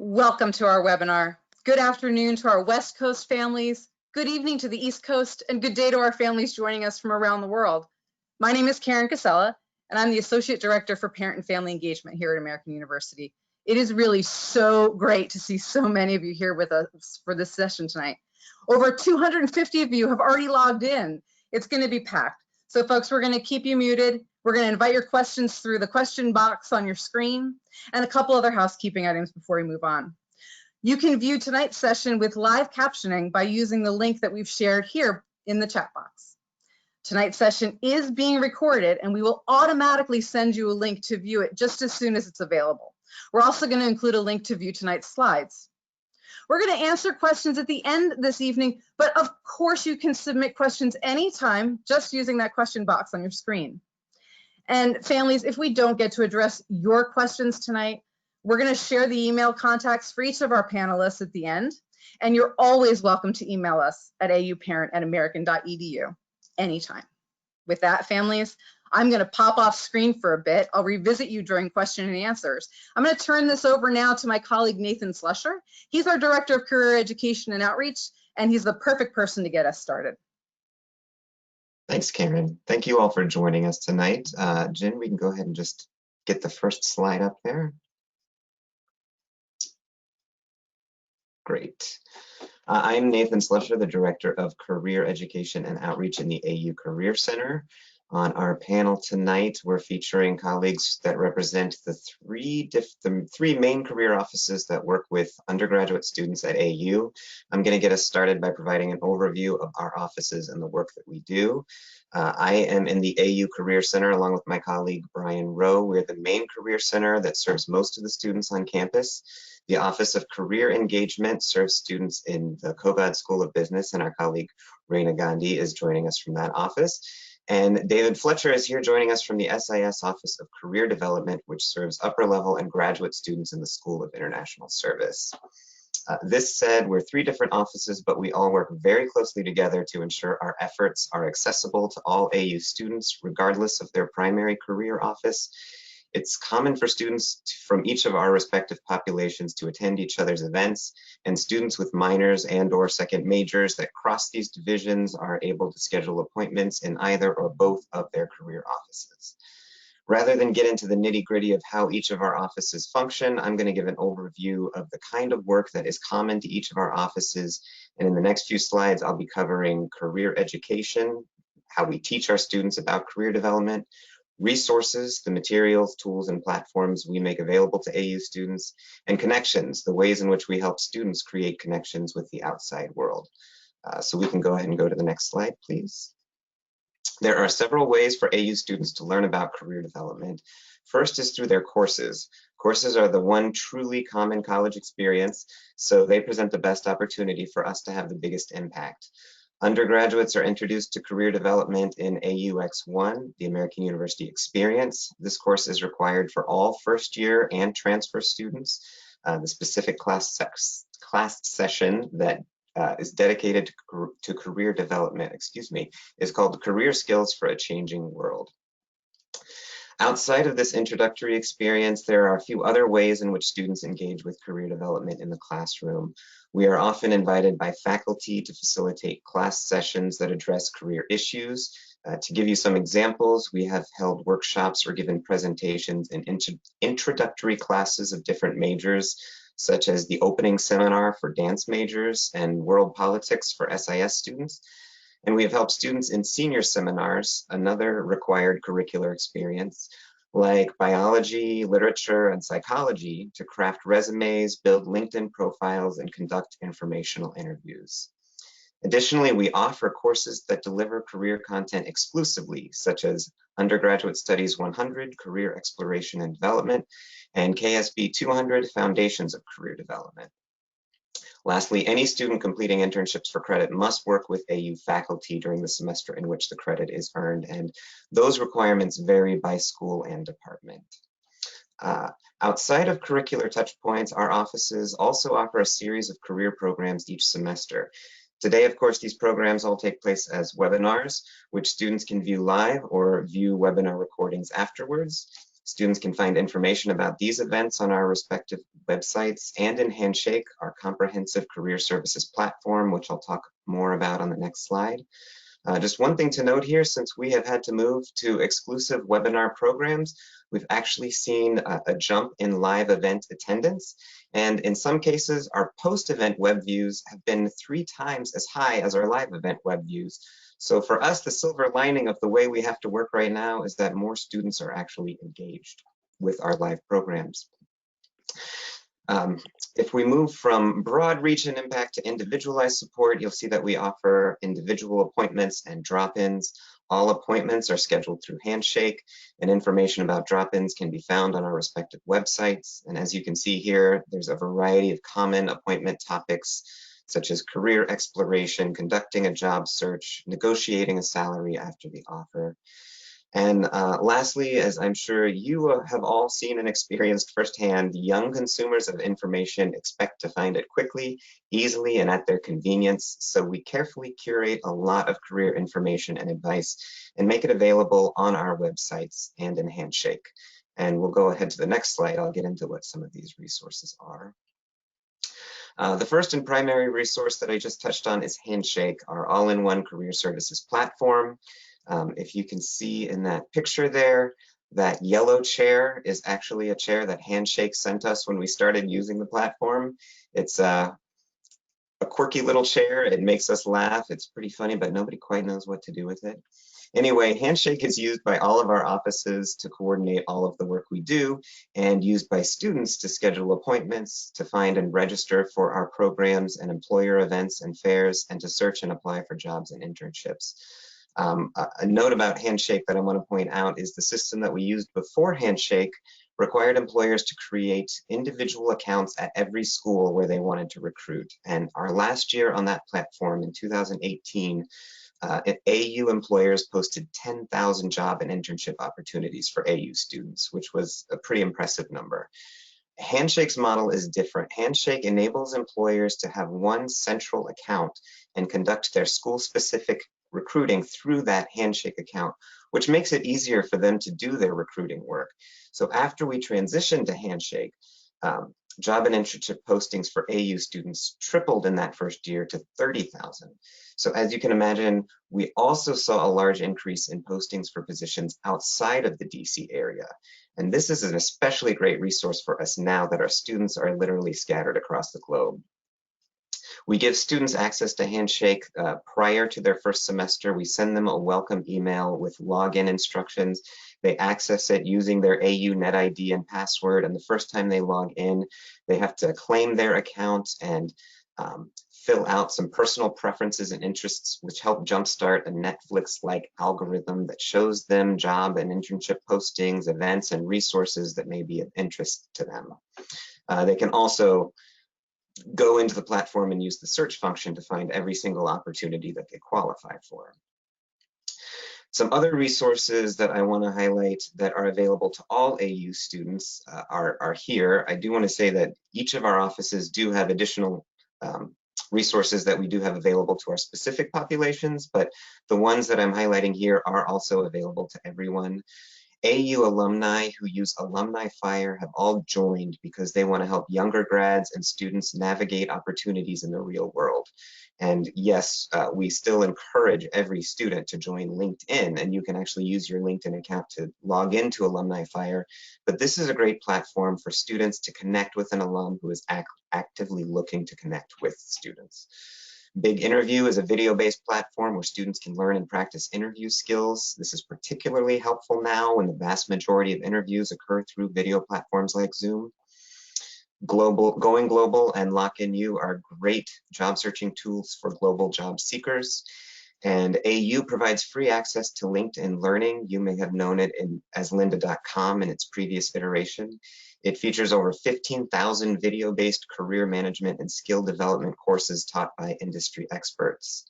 Welcome to our webinar. Good afternoon to our West Coast families, good evening to the East Coast, and good day to our families joining us from around the world. My name is Karen Casella, and I'm the Associate Director for Parent and Family Engagement here at American University. It is really so great to see so many of you here with us for this session tonight. Over 250 of you have already logged in. It's going to be packed. So folks, we're going to keep you muted. We're going to invite your questions through the question box on your screen and a couple other housekeeping items before we move on. You can view tonight's session with live captioning by using the link that we've shared here in the chat box. Tonight's session is being recorded and we will automatically send you a link to view it just as soon as it's available. We're also going to include a link to view tonight's slides. We're going to answer questions at the end this evening, but of course you can submit questions anytime just using that question box on your screen. And families, if we don't get to address your questions tonight, we're going to share the email contacts for each of our panelists at the end. And you're always welcome to email us at auparent@american.edu anytime. With that, families, I'm going to pop off screen for a bit. I'll revisit you during question and answers. I'm going to turn this over now to my colleague, Nathan Slusher. He's our Director of Career Education and Outreach, and he's the perfect person to get us started. Thanks, Karen. Thank you all for joining us tonight. Jen, we can go ahead and just get the first slide up there. Great. I'm Nathan Slusher, the Director of Career Education and Outreach in the AU Career Center. On our panel tonight, we're featuring colleagues that represent the three main career offices that work with undergraduate students at AU. I'm going to get us started by providing an overview of our offices and the work that we do. I am in the AU Career Center along with my colleague Brian Rowe. We're the main career center that serves most of the students on campus. The Office of Career Engagement serves students in the Kogod School of Business, and our colleague Raina Gandhi is joining us from that office. And David Fletcher is here joining us from the SIS Office of Career Development, which serves upper level and graduate students in the School of International Service. This said, we're three different offices, but we all work very closely together to ensure our efforts are accessible to all AU students, regardless of their primary career office. It's common for students from each of our respective populations to attend each other's events, and students with minors and/or second majors that cross these divisions are able to schedule appointments in either or both of their career offices. Rather than get into the nitty-gritty of how each of our offices function, I'm going to give an overview of the kind of work that is common to each of our offices, and in the next few slides, I'll be covering career education, how we teach our students about career development, resources, the materials, tools, and platforms we make available to AU students, and connections, the ways in which we help students create connections with the outside world. So we can go ahead and go to the next slide, please. There are several ways for AU students to learn about career development. First is through their courses. Courses are the one truly common college experience, so they present the best opportunity for us to have the biggest impact. Undergraduates are introduced to career development in AUX1, the American University Experience. This course is required for all first year and transfer students. The specific class session that is dedicated to career development, is called Career Skills for a Changing World. Outside of this introductory experience, there are a few other ways in which students engage with career development in the classroom. We are often invited by faculty to facilitate class sessions that address career issues. To give you some examples, we have held workshops or given presentations in introductory classes of different majors, such as the opening seminar for dance majors and world politics for SIS students. And we have helped students in senior seminars, another required curricular experience, like biology, literature, and psychology, to craft resumes, build LinkedIn profiles, and conduct informational interviews. Additionally, we offer courses that deliver career content exclusively, such as Undergraduate Studies 100, Career Exploration and Development, and KSB 200, Foundations of Career Development. Lastly, any student completing internships for credit must work with AU faculty during the semester in which the credit is earned, and those requirements vary by school and department. Outside of curricular touchpoints, our offices also offer a series of career programs each semester. Today, of course, these programs all take place as webinars, which students can view live or view webinar recordings afterwards. Students can find information about these events on our respective websites and in Handshake, our comprehensive career services platform, which I'll talk more about on the next slide. Just one thing to note here, since we have had to move to exclusive webinar programs, we've actually seen a jump in live event attendance. And in some cases, our post-event web views have been 3 times as high as our live event web views. So for us, the silver lining of the way we have to work right now is that more students are actually engaged with our live programs. If we move from broad reach and impact to individualized support, you'll see that we offer individual appointments and drop-ins. All appointments are scheduled through Handshake, and information about drop-ins can be found on our respective websites. And as you can see here, there's a variety of common appointment topics, such as career exploration, conducting a job search, negotiating a salary after the offer. And lastly, as I'm sure you have all seen and experienced firsthand, young consumers of information expect to find it quickly, easily, and at their convenience. So we carefully curate a lot of career information and advice and make it available on our websites and in Handshake. And we'll go ahead to the next slide. I'll get into what some of these resources are. The first and primary resource that I just touched on is Handshake, our all-in-one career services platform. If you can see in that picture there, that yellow chair is actually a chair that Handshake sent us when we started using the platform. It's a quirky little chair. It makes us laugh. It's pretty funny, but nobody quite knows what to do with it. Anyway, Handshake is used by all of our offices to coordinate all of the work we do, and used by students to schedule appointments, to find and register for our programs and employer events and fairs, and to search and apply for jobs and internships. A note about Handshake that I want to point out is the system that we used before Handshake required employers to create individual accounts at every school where they wanted to recruit. And our last year on that platform in 2018, AU employers posted 10,000 job and internship opportunities for AU students, which was a pretty impressive number. Handshake's model is different. Handshake enables employers to have one central account and conduct their school-specific recruiting through that Handshake account, which makes it easier for them to do their recruiting work. So after we transitioned to Handshake, job and internship postings for AU students tripled in that first year to 30,000. So as you can imagine, we also saw a large increase in postings for positions outside of the DC area. And this is an especially great resource for us now that our students are literally scattered across the globe. We give students access to Handshake prior to their first semester. We send them a welcome email with login instructions. They access it using their AU Net ID and password, and the first time they log in, they have to claim their account and fill out some personal preferences and interests, which help jumpstart a Netflix-like algorithm that shows them job and internship postings, events, and resources that may be of interest to them. They can also go into the platform and use the search function to find every single opportunity that they qualify for. Some other resources that I want to highlight that are available to all AU students are here. I do want to say that each of our offices do have additional resources that we do have available to our specific populations, but the ones that I'm highlighting here are also available to everyone. AU alumni who use Alumni Fire have all joined because they want to help younger grads and students navigate opportunities in the real world. And yes, we still encourage every student to join LinkedIn, and you can actually use your LinkedIn account to log into Alumni Fire. But this is a great platform for students to connect with an alum who is actively looking to connect with students. Big Interview is a video-based platform where students can learn and practice interview skills. This is particularly helpful now when the vast majority of interviews occur through video platforms like Zoom. Going Global and Lock-in-You are great job searching tools for global job seekers. And AU provides free access to LinkedIn Learning. You may have known it as lynda.com in its previous iteration. It features over 15,000 video-based career management and skill development courses taught by industry experts.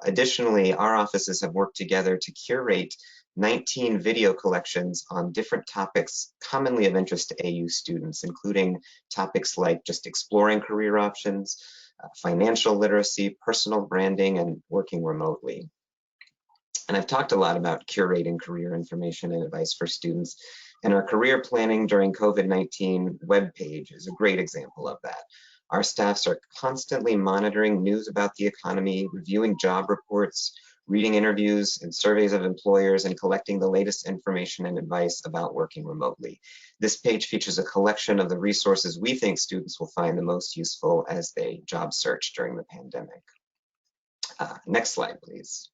Additionally, our offices have worked together to curate 19 video collections on different topics commonly of interest to AU students, including topics like just exploring career options, financial literacy, personal branding, and working remotely. And I've talked a lot about curating career information and advice for students. And our career planning during COVID-19 webpage is a great example of that. Our staffs are constantly monitoring news about the economy, reviewing job reports, reading interviews and surveys of employers, and collecting the latest information and advice about working remotely. This page features a collection of the resources we think students will find the most useful as they job search during the pandemic. Next slide, please.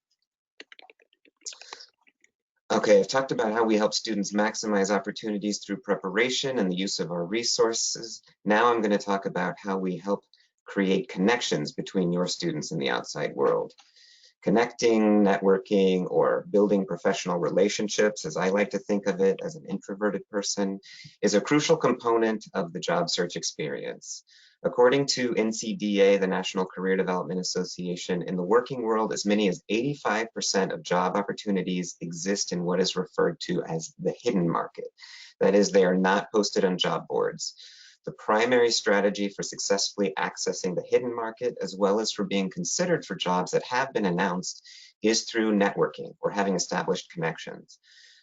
Okay, I've talked about how we help students maximize opportunities through preparation and the use of our resources. Now I'm going to talk about how we help create connections between your students and the outside world. Connecting, networking, or building professional relationships, as I like to think of it as an introverted person, is a crucial component of the job search experience. According to NCDA, the National Career Development Association, in the working world, as many as 85% of job opportunities exist in what is referred to as the hidden market. That is, they are not posted on job boards. The primary strategy for successfully accessing the hidden market, as well as for being considered for jobs that have been announced, is through networking or having established connections.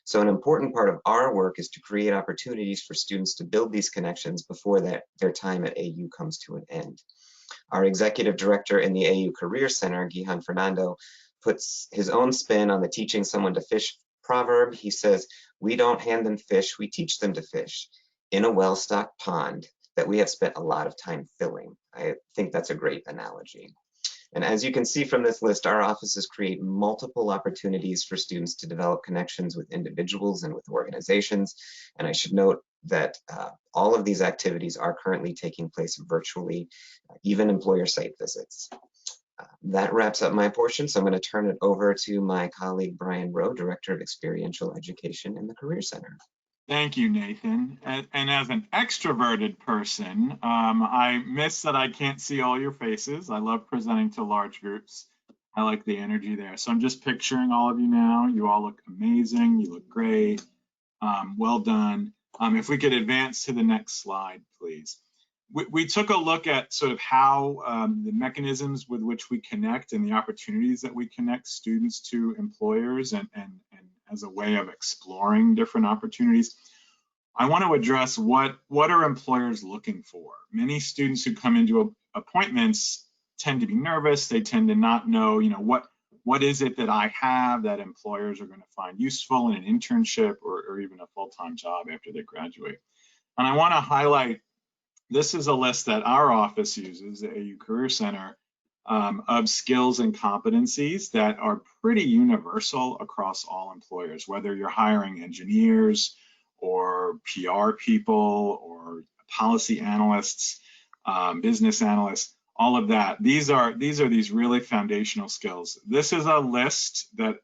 So an important part of our work is to create opportunities for students to build these connections before their time at AU comes to an end. Our executive director in the AU Career Center, Gihan Fernando, puts his own spin on the teaching someone to fish proverb. He says, "We don't hand them fish, we teach them to fish in a well-stocked pond that we have spent a lot of time filling." I think that's a great analogy. And as you can see from this list, our offices create multiple opportunities for students to develop connections with individuals and with organizations. And I should note that all of these activities are currently taking place virtually, even employer site visits. That wraps up my portion, so I'm going to turn it over to my colleague, Brian Rowe, Director of Experiential Education in the Career Center. Thank you, Nathan. And as an extroverted person, I miss that I can't see all your faces. I love presenting to large groups. I like the energy there. So I'm just picturing all of you now. You all look amazing. You look great. Well done. If we could advance to the next slide, please. We took a look at sort of how the mechanisms with which we connect and the opportunities that we connect students to employers and as a way of exploring different opportunities. I want to address what are employers looking for. Many students who come into appointments tend to be nervous. They tend to not know, what is it that I have that employers are going to find useful in an internship or even a full-time job after they graduate. And I want to highlight, this is a list that our office uses, the AU Career Center, of skills and competencies that are pretty universal across all employers, whether you're hiring engineers or PR people or policy analysts, business analysts, all of that. These are these really foundational skills. This is a list that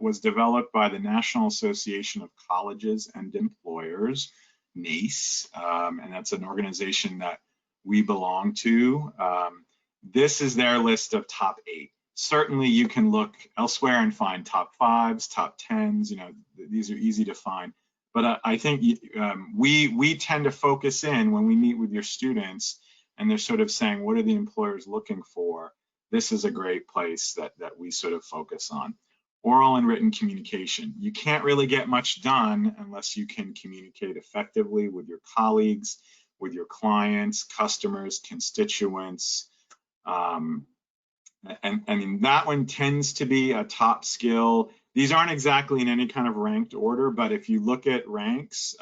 was developed by the National Association of Colleges and Employers, NACE, and that's an organization that we belong to. This is their list of top 8. Certainly you can look elsewhere and find top 5s, top 10s, these are easy to find. But I think we tend to focus in when we meet with your students and they're sort of saying, what are the employers looking for? This is a great place that we sort of focus on. Oral and written communication. You can't really get much done unless you can communicate effectively with your colleagues, with your clients, customers, constituents. And I mean, that one tends to be a top skill. These aren't exactly in any kind of ranked order, but if you look at ranks,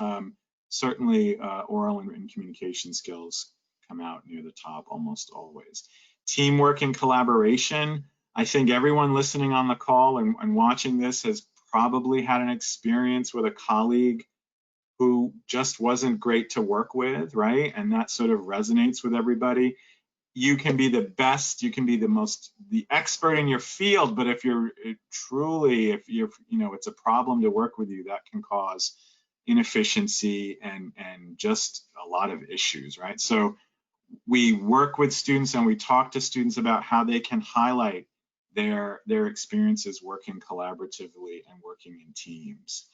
certainly oral and written communication skills come out near the top almost always. Teamwork and collaboration. I think everyone listening on the call and watching this has probably had an experience with a colleague who just wasn't great to work with, right? And that sort of resonates with everybody. You can be the best, you can be the expert in your field, but if you're it's a problem to work with you, that can cause inefficiency and just a lot of issues, right? So we work with students and we talk to students about how they can highlight their experiences working collaboratively and working in teams.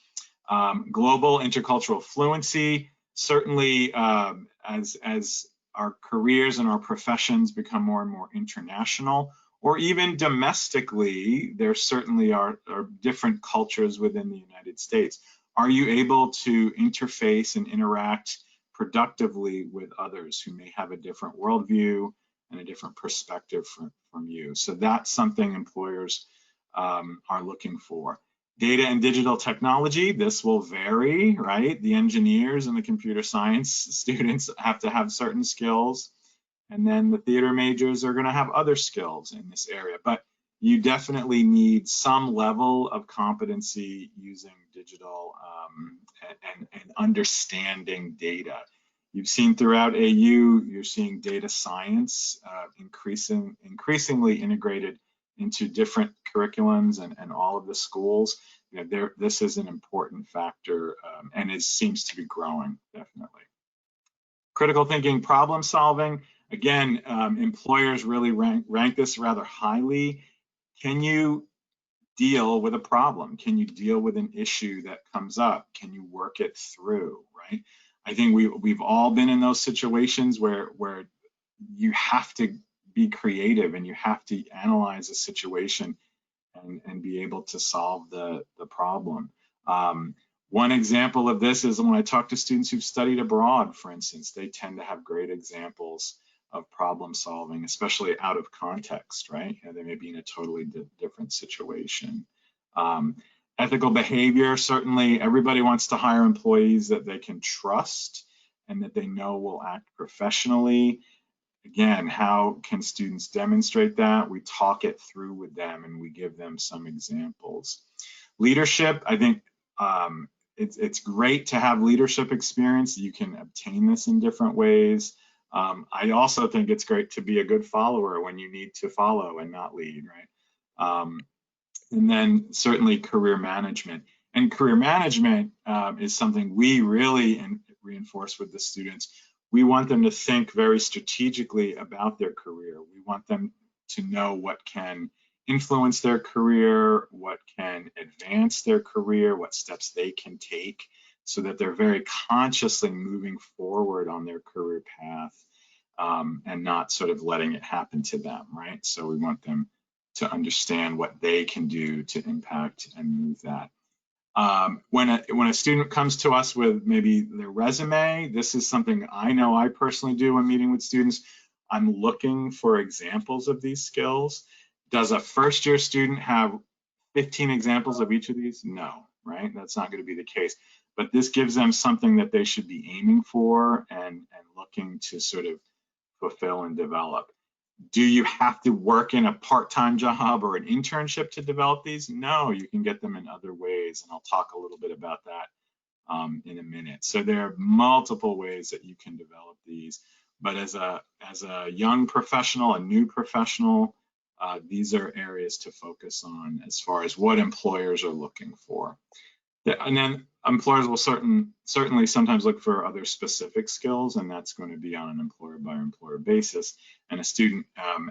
Global intercultural fluency, certainly as our careers and our professions become more and more international, or even domestically, there certainly are different cultures within the United States. Are you able to interface and interact productively with others who may have a different worldview and a different perspective from you? So that's something employers are looking for. Data and digital technology, this will vary, right? The engineers and the computer science students have to have certain skills, and then the theater majors are going to have other skills in this area. But you definitely need some level of competency using digital and understanding data. You've seen throughout AU, you're seeing data science increasingly integrated into different curriculums and all of the schools. You know, this is an important factor and it seems to be growing, definitely. Critical thinking, problem solving. Again, employers really rank this rather highly. Can you deal with a problem? Can you deal with an issue that comes up? Can you work it through, right? I think we've all been in those situations where you have to be creative and you have to analyze a situation and be able to solve the problem. One example of this is when I talk to students who've studied abroad, for instance, they tend to have great examples of problem solving, especially out of context, right? You know, they may be in a totally different situation. Ethical behavior, certainly everybody wants to hire employees that they can trust and that they know will act professionally. Again, how can students demonstrate that? We talk it through with them and we give them some examples. Leadership, I think it's great to have leadership experience. You can obtain this in different ways. I also think it's great to be a good follower when you need to follow and not lead, right? And then certainly career management. And career management is something we really reinforce with the students. We want them to think very strategically about their career. We want them to know what can influence their career, what can advance their career, what steps they can take, so that they're very consciously moving forward on their career path and not sort of letting it happen to them, right? So we want them to understand what they can do to impact and move that. When a student comes to us with maybe their resume, this is something I know I personally do when meeting with students. I'm looking for examples of these skills. Does a first-year student have 15 examples of each of these? No, right? That's not going to be the case. But this gives them something that they should be aiming for and looking to sort of fulfill and develop. Do you have to work in a part-time job or an internship to develop these? No, you can get them in other ways, and I'll talk a little bit about that in a minute. So there are multiple ways that you can develop these, but as a young professional, a new professional, these are areas to focus on as far as what employers are looking for. And then employers will certainly sometimes look for other specific skills, and that's going to be on an employer by employer basis. And a student,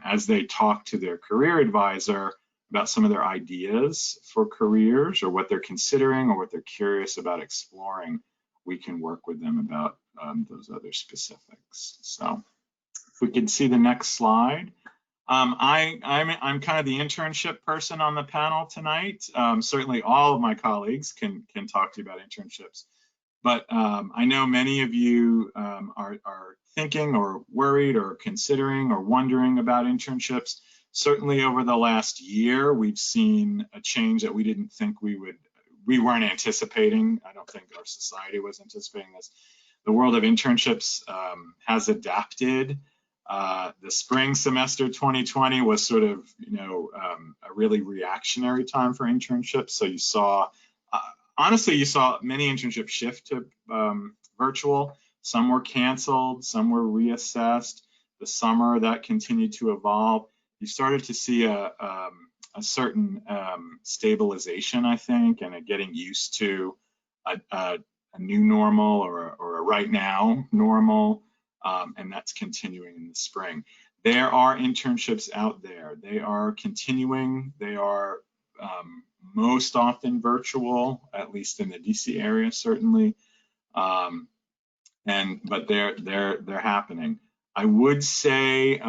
as they talk to their career advisor about some of their ideas for careers or what they're considering or what they're curious about exploring, we can work with them about those other specifics. So if we could see the next slide. I'm kind of the internship person on the panel tonight. Certainly all of my colleagues can talk to you about internships, but I know many of you are thinking or worried or considering or wondering about internships. Certainly over the last year, we've seen a change that we didn't think we weren't anticipating. I don't think our society was anticipating this. The world of internships has adapted. The spring semester 2020 was sort of, a really reactionary time for internships. So you saw, honestly, you saw many internships shift to virtual. Some were canceled, some were reassessed. The summer that continued to evolve. You started to see a certain stabilization, I think, and a getting used to a new normal or a right now normal. And that's continuing in the spring. There are internships out there. They are continuing. They are most often virtual, at least in the DC area, certainly. But they're happening. I would say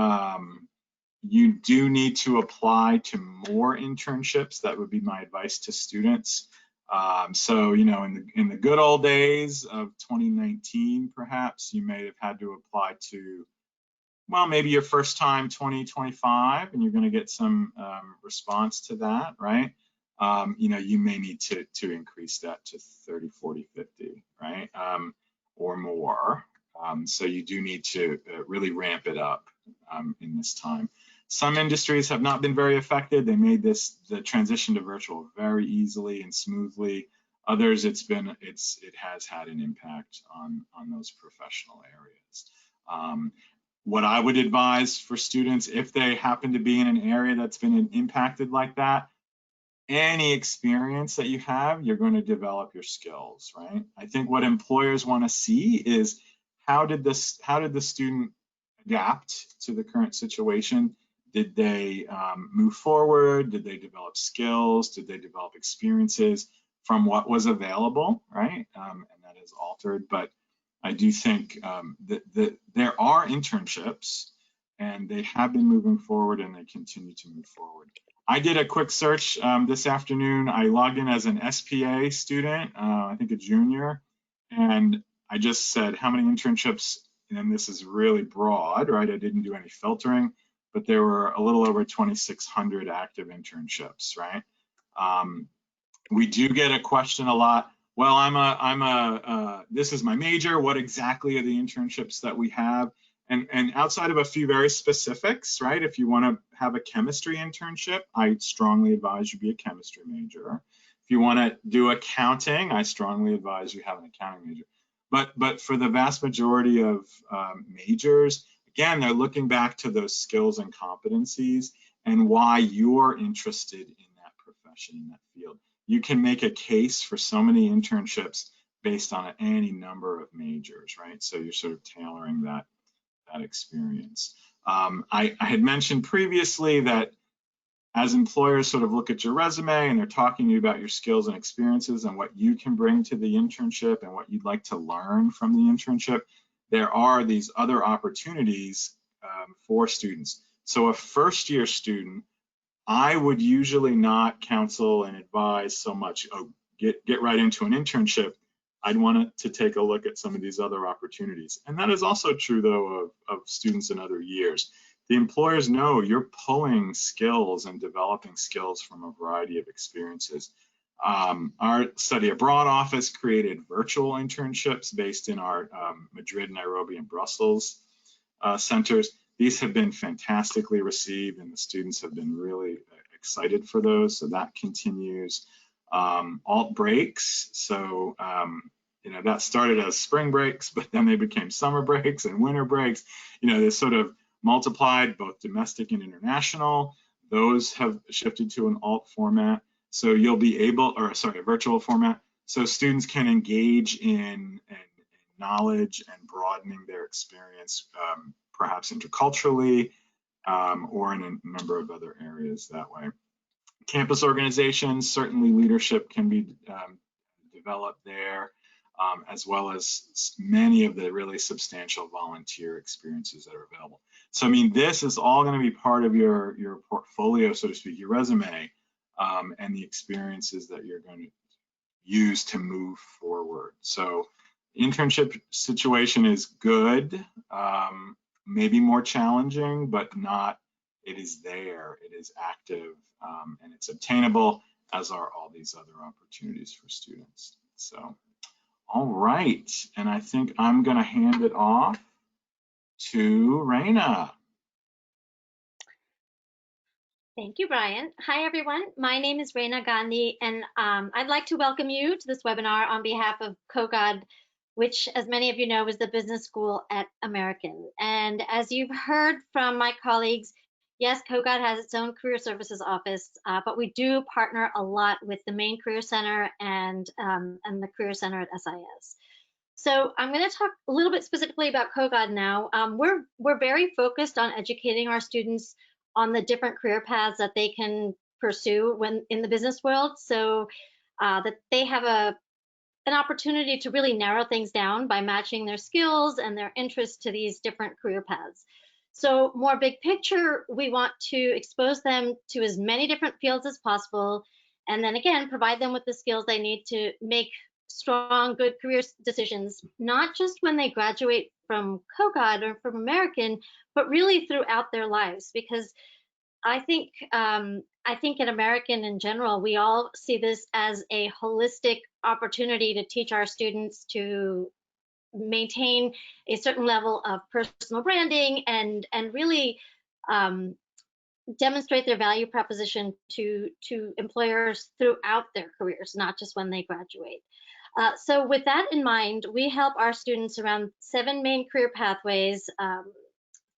you do need to apply to more internships. That would be my advice to students. So, you know, in the good old days of 2019, perhaps you may have had to apply to, well, maybe your first time 2025, and you're going to get some response to that, right? You know, you may need to increase that to 30, 40, 50, right? Or more. So you do need to really ramp it up in this time. Some industries have not been very affected. They made the transition to virtual very easily and smoothly. Others, it has had an impact on those professional areas. What I would advise for students, if they happen to be in an area that's been impacted like that, any experience that you have, you're going to develop your skills, right? I think what employers want to see is how did the student adapt to the current situation? Did they move forward? Did they develop skills? Did they develop experiences from what was available, right? And that is altered, but I do think that there are internships, and they have been moving forward, and they continue to move forward. I did a quick search this afternoon. I logged in as an SPA student, I think a junior, and I just said how many internships, and this is really broad, right? I didn't do any filtering, but there were a little over 2,600 active internships, right? We do get a question a lot. Well, this is my major. What exactly are the internships that we have? And outside of a few very specifics, right? If you want to have a chemistry internship, I strongly advise you be a chemistry major. If you want to do accounting, I strongly advise you have an accounting major. But for the vast majority of majors, again, they're looking back to those skills and competencies and why you're interested in that profession, in that field. You can make a case for so many internships based on any number of majors, right? So you're sort of tailoring that experience. I had mentioned previously that as employers sort of look at your resume and they're talking to you about your skills and experiences and what you can bring to the internship and what you'd like to learn from the internship, there are these other opportunities for students. So a first-year student, I would usually not counsel and advise so much, oh, get right into an internship. I'd want to take a look at some of these other opportunities. And that is also true, though, of students in other years. The employers know you're pulling skills and developing skills from a variety of experiences. Our study abroad office created virtual internships based in our Madrid, Nairobi, and Brussels centers. These have been fantastically received, and the students have been really excited for those. So that continues. Alt breaks. So, you know, that started as spring breaks, but then they became summer breaks and winter breaks. You know, they sort of multiplied, both domestic and international. Those have shifted to an alt format. So you'll be able, or sorry, a virtual format. So students can engage in knowledge and broadening their experience, perhaps interculturally, or in a number of other areas that way. Campus organizations, certainly leadership can be developed there, as well as many of the really substantial volunteer experiences that are available. So, I mean, this is all going to be part of your portfolio, so to speak, your resume, and the experiences that you're going to use to move forward. So, internship situation is good, maybe more challenging, but not. It is there, it is active, and it's obtainable, as are all these other opportunities for students. So, all right, and I think I'm going to hand it off to Raina. Thank you, Brian. Hi, everyone. My name is Raina Gandhi, and I'd like to welcome you to this webinar on behalf of Kogod, which, as many of you know, is the business school at American. And as you've heard from my colleagues, yes, Kogod has its own career services office, but we do partner a lot with the main career center and the career center at SIS. So I'm going to talk a little bit specifically about Kogod now. We're very focused on educating our students on the different career paths that they can pursue when in the business world, so that they have an opportunity to really narrow things down by matching their skills and their interests to these different career paths. So more big picture, we want to expose them to as many different fields as possible And then again, provide them with the skills they need to make strong, good career decisions, not just when they graduate from Kogod or from American, but really throughout their lives. Because I think in American in general, we all see this as a holistic opportunity to teach our students to maintain a certain level of personal branding and really demonstrate their value proposition to employers throughout their careers, not just when they graduate. So with that in mind, we help our students around 7 main career pathways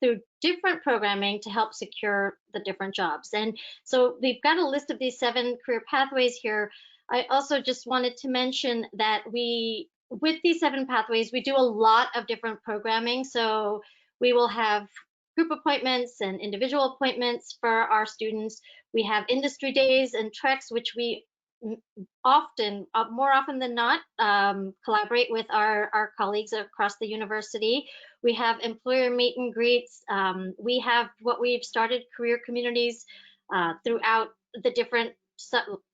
through different programming to help secure the different jobs. And so we've got a list of these 7 career pathways here. I also just wanted to mention that with these 7 pathways, we do a lot of different programming. So we will have group appointments and individual appointments for our students. We have industry days and treks, which we often, more often than not, collaborate with our colleagues across the university. We have employer meet and greets. We have what we've started career communities throughout the different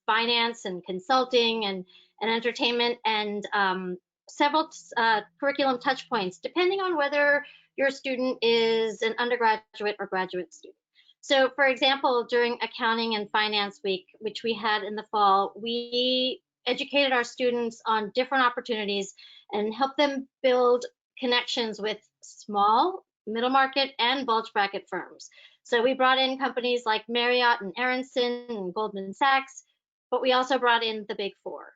finance and consulting and entertainment and several curriculum touch points, depending on whether your student is an undergraduate or graduate student. So for example, during Accounting and Finance Week, which we had in the fall, we educated our students on different opportunities and helped them build connections with small, middle market, and bulge bracket firms. So we brought in companies like Marriott and Aronson and Goldman Sachs, but we also brought in the Big Four.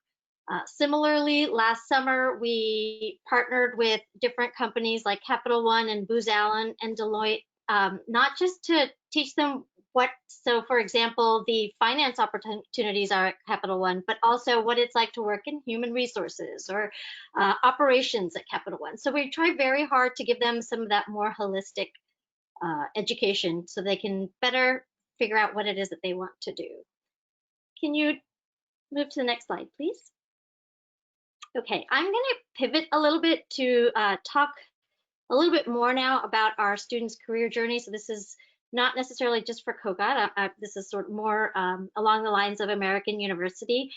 Similarly, last summer, we partnered with different companies like Capital One and Booz Allen and Deloitte, not just to teach them so for example, the finance opportunities are at Capital One, but also what it's like to work in human resources or operations at Capital One. So we try very hard to give them some of that more holistic education so they can better figure out what it is that they want to do. Can you move to the next slide, please? Okay, I'm going to pivot a little bit to talk a little bit more now about our students' career journey. So this is not necessarily just for Kogod. This is sort of more along the lines of American University.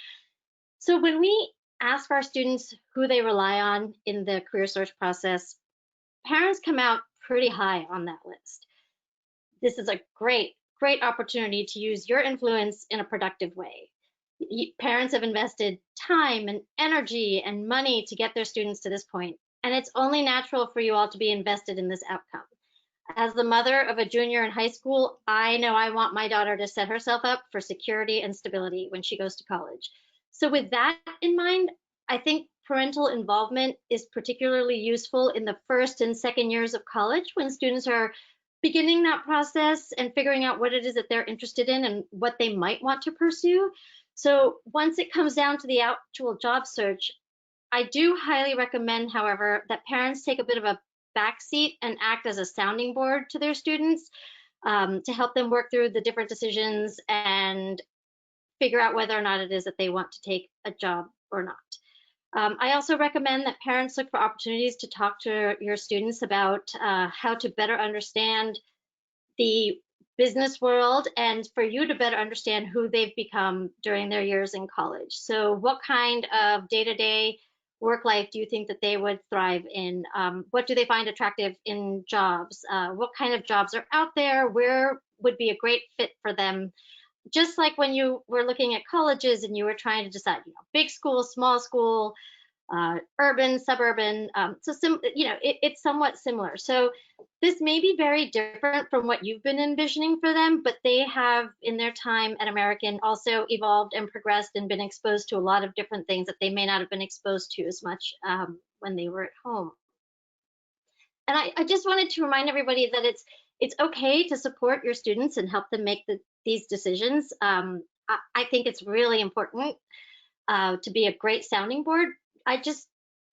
So when we ask our students who they rely on in the career search process, parents come out pretty high on that list. This is a great opportunity to use your influence in a productive way. Parents have invested time and energy and money to get their students to this point, and it's only natural for you all to be invested in this outcome. As the mother of a junior in high school, I know I want my daughter to set herself up for security and stability when she goes to college. So with that in mind, I think parental involvement is particularly useful in the first and second years of college when students are beginning that process and figuring out what it is that they're interested in and what they might want to pursue. So once it comes down to the actual job search, I do highly recommend, however, that parents take a bit of a backseat and act as a sounding board to their students to help them work through the different decisions and figure out whether or not it is that they want to take a job or not. I also recommend that parents look for opportunities to talk to your students about how to better understand the business world and for you to better understand who they've become during their years in college. So what kind of day-to-day work life do you think that they would thrive in? What do they find attractive in jobs? What kind of jobs are out there? Where would be a great fit for them? Just like when you were looking at colleges and you were trying to decide, big school, small school, urban, suburban. It's somewhat similar. So this may be very different from what you've been envisioning for them, but they have in their time at American also evolved and progressed and been exposed to a lot of different things that they may not have been exposed to as much when they were at home. And I just wanted to remind everybody that it's okay to support your students and help them make these decisions. I think it's really important to be a great sounding board.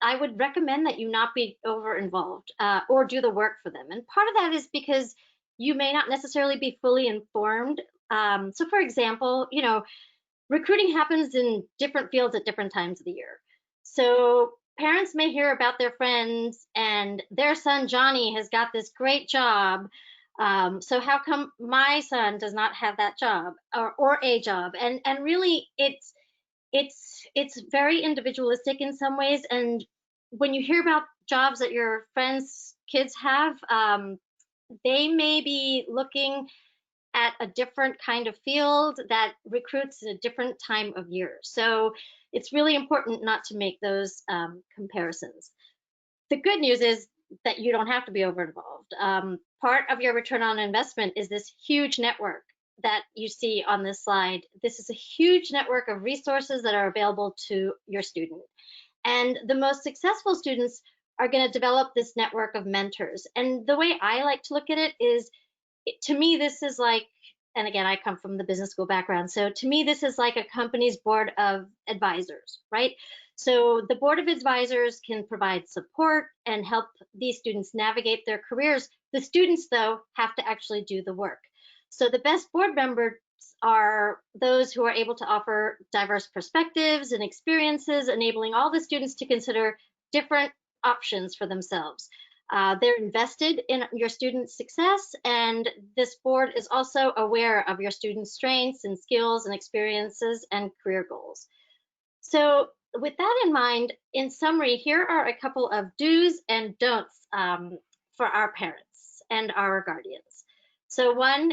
I would recommend that you not be over involved or do the work for them. And part of that is because you may not necessarily be fully informed. So for example, recruiting happens in different fields at different times of the year. So parents may hear about their friends and their son Johnny has got this great job So how come my son does not have that job or a job? And really, it's very individualistic in some ways. And when you hear about jobs that your friends' kids have, they may be looking at a different kind of field that recruits at a different time of year. So it's really important not to make those comparisons. The good news is that you don't have to be over involved. Part of your return on investment is this huge network that you see on this slide. This is a huge network of resources that are available to your student. And the most successful students are going to develop this network of mentors. And the way I like to look at it is, to me, this is like, and again, I come from the business school background, so to me, this is like a company's board of advisors, right? So the board of advisors can provide support and help these students navigate their careers. The students, though, have to actually do the work. So the best board members are those who are able to offer diverse perspectives and experiences, enabling all the students to consider different options for themselves. They're invested in your student's success, and this board is also aware of your student's strengths and skills and experiences and career goals. So with that in mind, in summary, here are a couple of do's and don'ts for our parents and our guardians. So one,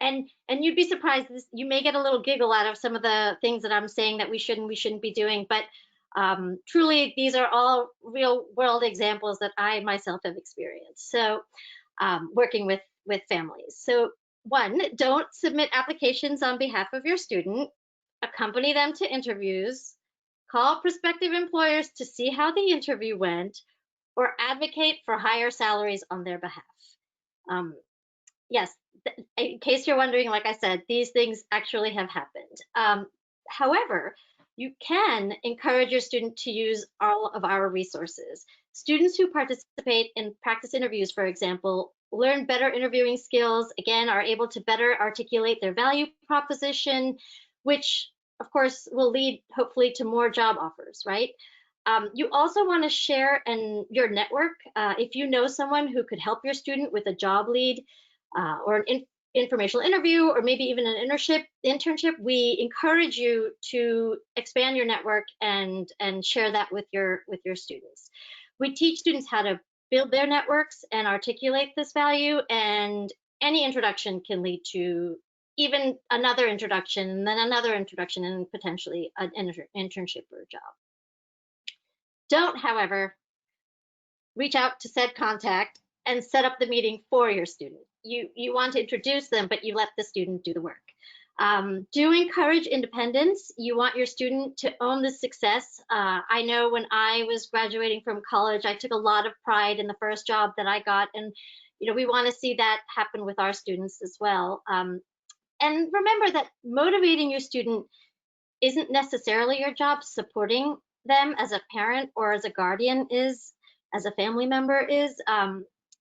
and you'd be surprised, you may get a little giggle out of some of the things that I'm saying that we shouldn't be doing, but truly, these are all real world examples that I myself have experienced. So working with families. So one, don't submit applications on behalf of your student, accompany them to interviews, call prospective employers to see how the interview went, or advocate for higher salaries on their behalf. Yes, in case you're wondering, like I said, these things actually have happened. However, you can encourage your student to use all of our resources. Students who participate in practice interviews, for example, learn better interviewing skills, again, are able to better articulate their value proposition, which of course will lead hopefully to more job offers, right? You also want to share your network. If you know someone who could help your student with a job lead or an informational interview, or maybe even an internship, we encourage you to expand your network and share that with your students. We teach students how to build their networks and articulate this value, and any introduction can lead to even another introduction, and then another introduction, and potentially an internship or a job. Don't, however, reach out to said contact and set up the meeting for your student. You want to introduce them, but you let the student do the work. Do encourage independence. You want your student to own the success. I know when I was graduating from college, I took a lot of pride in the first job that I got, and we want to see that happen with our students as well. And remember that motivating your student isn't necessarily your job. Supporting them as a parent or as a guardian is, as a family member is,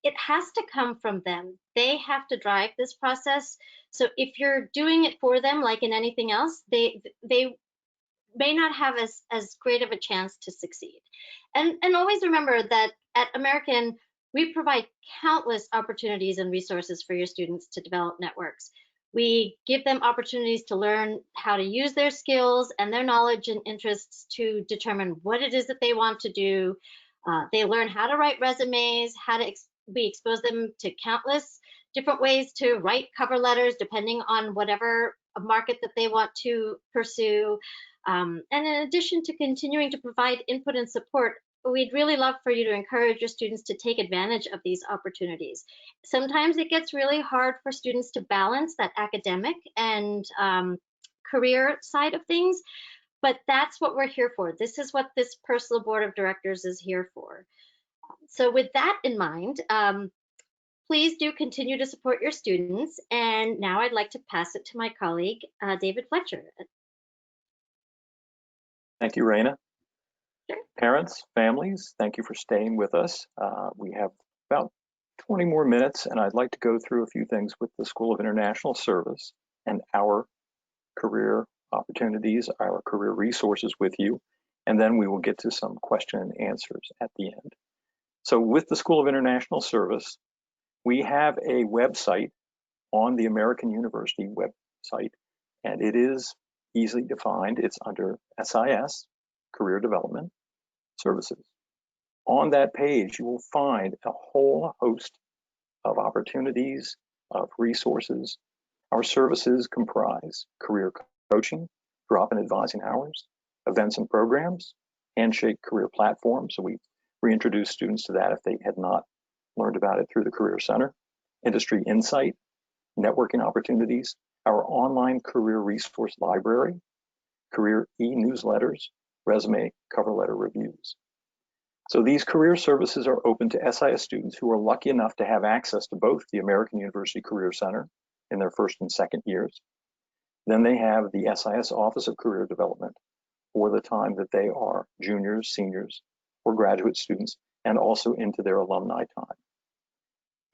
it has to come from them. They have to drive this process. So if you're doing it for them, like in anything else, they may not have as great of a chance to succeed. And always remember that at American, we provide countless opportunities and resources for your students to develop networks. We give them opportunities to learn how to use their skills and their knowledge and interests to determine what it is that they want to do. They learn how to write resumes, we expose them to countless different ways to write cover letters, depending on whatever market that they want to pursue. And in addition to continuing to provide input and support, we'd really love for you to encourage your students to take advantage of these opportunities. Sometimes it gets really hard for students to balance that academic and career side of things, but that's what we're here for. This is what this personal board of directors is here for. So with that in mind, please do continue to support your students. And now I'd like to pass it to my colleague, David Fletcher. Thank you, Raina. Sure. Parents, families, thank you for staying with us. We have about 20 more minutes, and I'd like to go through a few things with the School of International Service and our career opportunities, our career resources with you, and then we will get to some question and answers at the end. So with the School of International Service, We have a website on the American University website, and it is easily defined. It's under SIS, Career Development Services. On that page, you will find a whole host of opportunities, of resources. Our services comprise career coaching, drop-in advising hours, events and programs, Handshake career platform. So we reintroduce students to that if they had not learned about it through the Career Center, industry insight, networking opportunities, our online career resource library, career e-newsletters, resume, cover letter reviews. So these career services are open to SIS students who are lucky enough to have access to both the American University Career Center in their first and second years. Then they have the SIS Office of Career Development for the time that they are juniors, seniors, or graduate students, and also into their alumni time.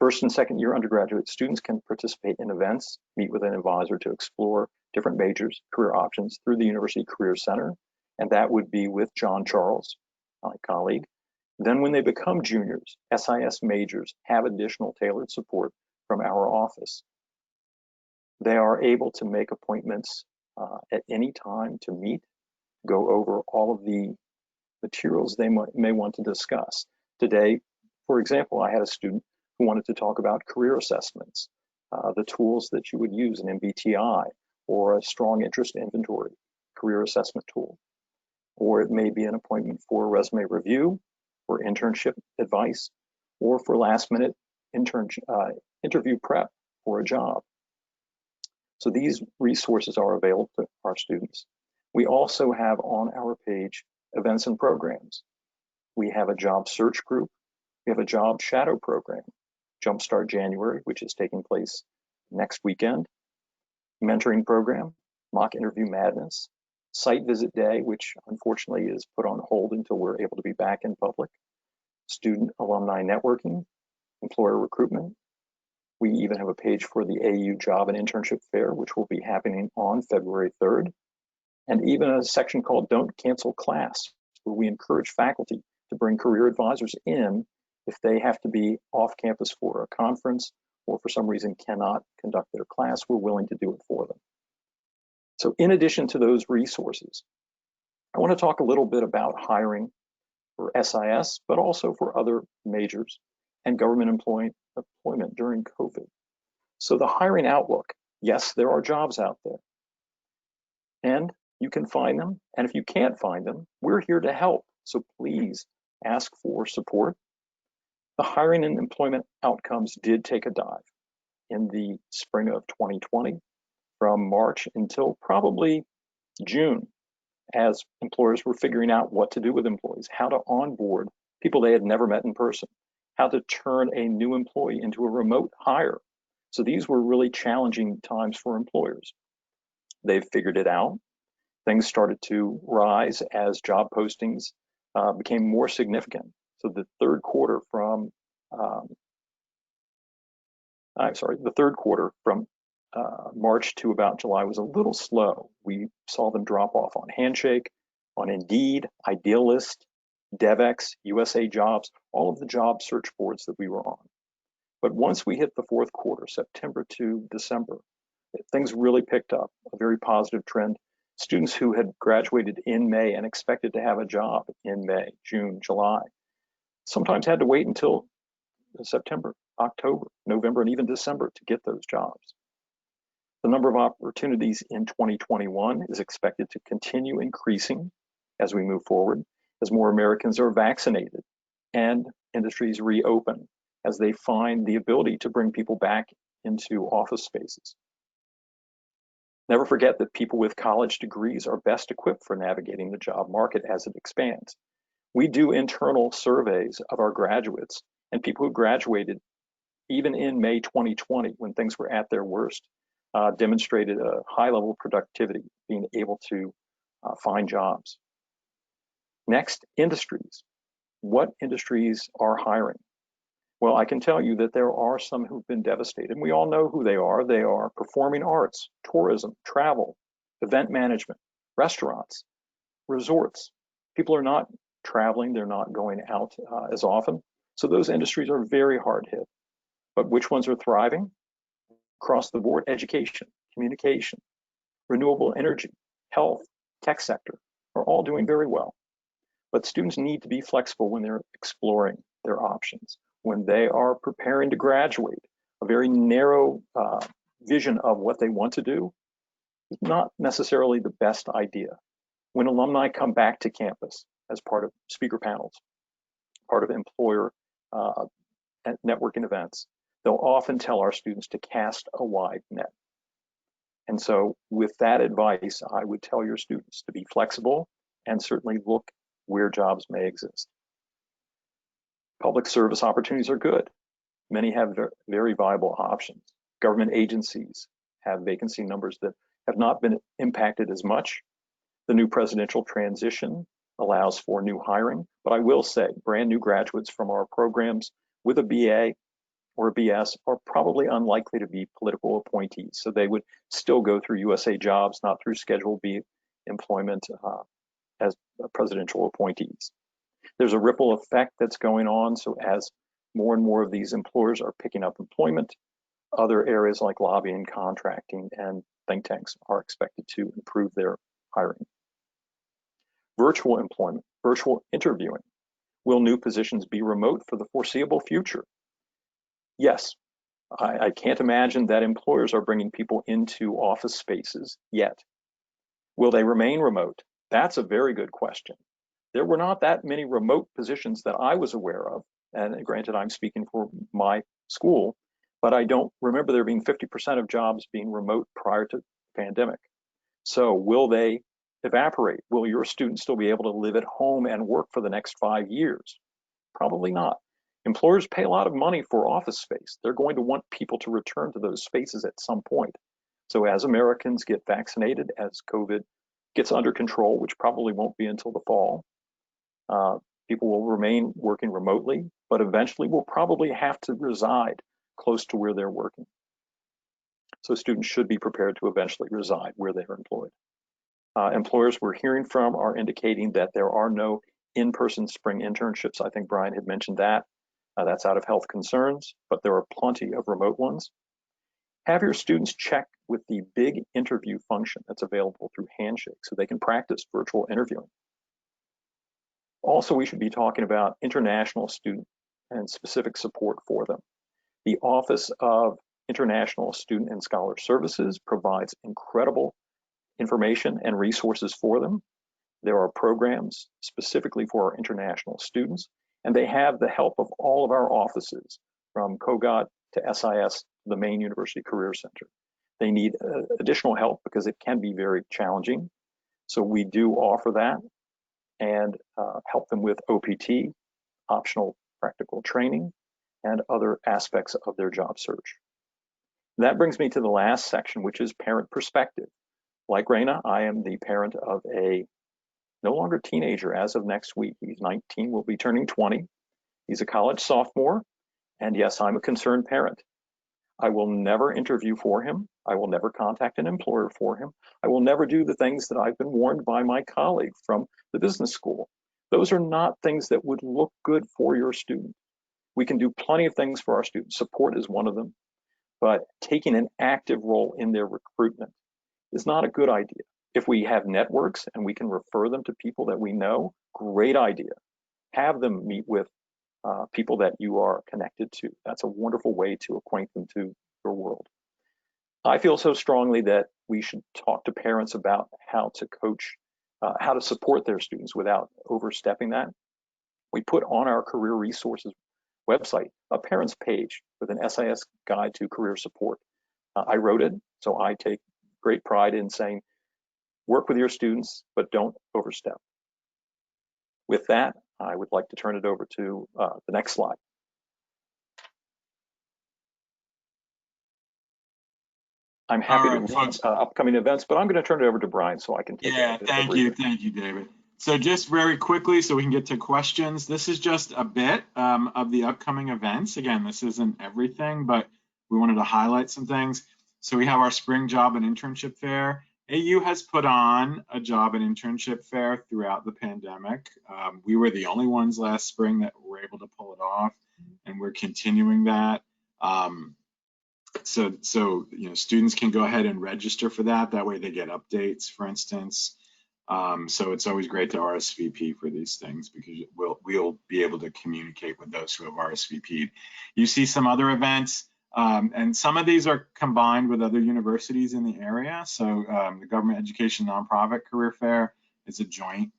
First and second year undergraduate students can participate in events, meet with an advisor to explore different majors, career options through the University Career Center, and that would be with John Charles, my colleague. Then when they become juniors, SIS majors have additional tailored support from our office. They are able to make appointments at any time to meet, go over all of the materials they may want to discuss. Today, for example, I had a student who wanted to talk about career assessments, the tools that you would use in MBTI or a strong interest inventory career assessment tool. Or it may be an appointment for resume review, for internship advice, or for last minute interview prep for a job. So these resources are available to our students. We also have on our page events and programs. We have a job search group. We have a job shadow program, Jumpstart January, which is taking place next weekend, mentoring program, mock interview madness, site visit day, which unfortunately is put on hold until we're able to be back in public, student alumni networking, employer recruitment. We even have a page for the AU Job and Internship Fair, which will be happening on February 3rd, and even a section called Don't Cancel Class, where we encourage faculty to bring career advisors in if they have to be off campus for a conference or for some reason cannot conduct their class. We're willing to do it for them. So in addition to those resources, I want to talk a little bit about hiring for SIS, but also for other majors and government employment during COVID. So the hiring outlook, yes, there are jobs out there and you can find them. And if you can't find them, we're here to help. So please ask for support. The hiring and employment outcomes did take a dive in the spring of 2020 from March until probably June, as employers were figuring out what to do with employees, how to onboard people they had never met in person, how to turn a new employee into a remote hire. So these were really challenging times for employers. They've figured it out. Things started to rise as job postings became more significant. So the third quarter from March to about July was a little slow. We saw them drop off on Handshake, on Indeed, Idealist, DevX, USA Jobs, all of the job search boards that we were on. But once we hit the fourth quarter, September to December, things really picked up, a very positive trend. Students who had graduated in May and expected to have a job in May, June, July, sometimes had to wait until September, October, November, and even December to get those jobs. The number of opportunities in 2021 is expected to continue increasing as we move forward, as more Americans are vaccinated and industries reopen, as they find the ability to bring people back into office spaces. Never forget that people with college degrees are best equipped for navigating the job market as it expands. We do internal surveys of our graduates, and people who graduated even in May 2020, when things were at their worst, demonstrated a high level of productivity, being able to find jobs. Next, industries. What industries are hiring? Well, I can tell you that there are some who've been devastated. We all know who they are. They are performing arts, tourism, travel, event management, restaurants, resorts. People are not traveling. They're not going out as often. So those industries are very hard hit. But which ones are thriving? Across the board, education, communication, renewable energy, health, tech sector are all doing very well. But students need to be flexible when they're exploring their options. When they are preparing to graduate, a very narrow vision of what they want to do is not necessarily the best idea. When alumni come back to campus as part of speaker panels, part of employer networking events, they'll often tell our students to cast a wide net. And so with that advice, I would tell your students to be flexible and certainly look where jobs may exist. Public service opportunities are good. Many have very viable options. Government agencies have vacancy numbers that have not been impacted as much. The new presidential transition allows for new hiring, but I will say brand new graduates from our programs with a BA or a BS are probably unlikely to be political appointees. So they would still go through USA Jobs, not through Schedule B employment as presidential appointees. There's a ripple effect that's going on. So as more and more of these employers are picking up employment, other areas like lobbying, contracting, and think tanks are expected to improve their hiring. Virtual employment, virtual interviewing. Will new positions be remote for the foreseeable future? Yes, I can't imagine that employers are bringing people into office spaces yet. Will they remain remote? That's a very good question. There were not that many remote positions that I was aware of, and granted, I'm speaking for my school, but I don't remember there being 50% of jobs being remote prior to the pandemic. So will they evaporate? Will your students still be able to live at home and work for the next 5 years? Probably not. Employers pay a lot of money for office space. They're going to want people to return to those spaces at some point. So as Americans get vaccinated, as COVID gets under control, which probably won't be until the fall, people will remain working remotely, but eventually will probably have to reside close to where they're working. So students should be prepared to eventually reside where they are employed. Employers we're hearing from are indicating that there are no in-person spring internships. I think Brian had mentioned that. That's out of health concerns, but there are plenty of remote ones. Have your students check with the big interview function that's available through Handshake so they can practice virtual interviewing. Also, we should be talking about international student and specific support for them. The Office of International Student and Scholar Services provides incredible information and resources for them. There are programs specifically for our international students, and they have the help of all of our offices, from Kogod to SIS, the main University Career Center. They need additional help because it can be very challenging. So we do offer that and help them with OPT, optional practical training, and other aspects of their job search. That brings me to the last section, which is parent perspective. Like Raina, I am the parent of a no longer teenager as of next week. He's 19, will be turning 20. He's a college sophomore, and yes, I'm a concerned parent. I will never interview for him. I will never contact an employer for him. I will never do the things that I've been warned by my colleague from the business school. Those are not things that would look good for your student. We can do plenty of things for our students. Support is one of them, but taking an active role in their recruitment is not a good idea. If we have networks and we can refer them to people that we know, great idea. Have them meet with people that you are connected to. That's a wonderful way to acquaint them to your world. I feel so strongly that we should talk to parents about how to coach, how to support their students without overstepping that. We put on our career resources website a parents page with an SIS guide to career support. I wrote it, so I take great pride in saying, work with your students, but don't overstep. With that, I would like to turn it over to the next slide. I'm happy to read upcoming events, but I'm going to turn it over to Brian so I can take it. Yeah, thank you, David. So just very quickly, so we can get to questions. This is just a bit of the upcoming events. Again, this isn't everything, but we wanted to highlight some things. So we have our spring job and internship fair. AU has put on a job and internship fair throughout the pandemic. We were the only ones last spring that were able to pull it off, and we're continuing that. So you know, students can go ahead and register for that. That way they get updates, for instance. So it's always great to RSVP for these things, because we'll be able to communicate with those who have RSVP'd. You see some other events, and some of these are combined with other universities in the area. So the Government Education Nonprofit Career Fair is a joint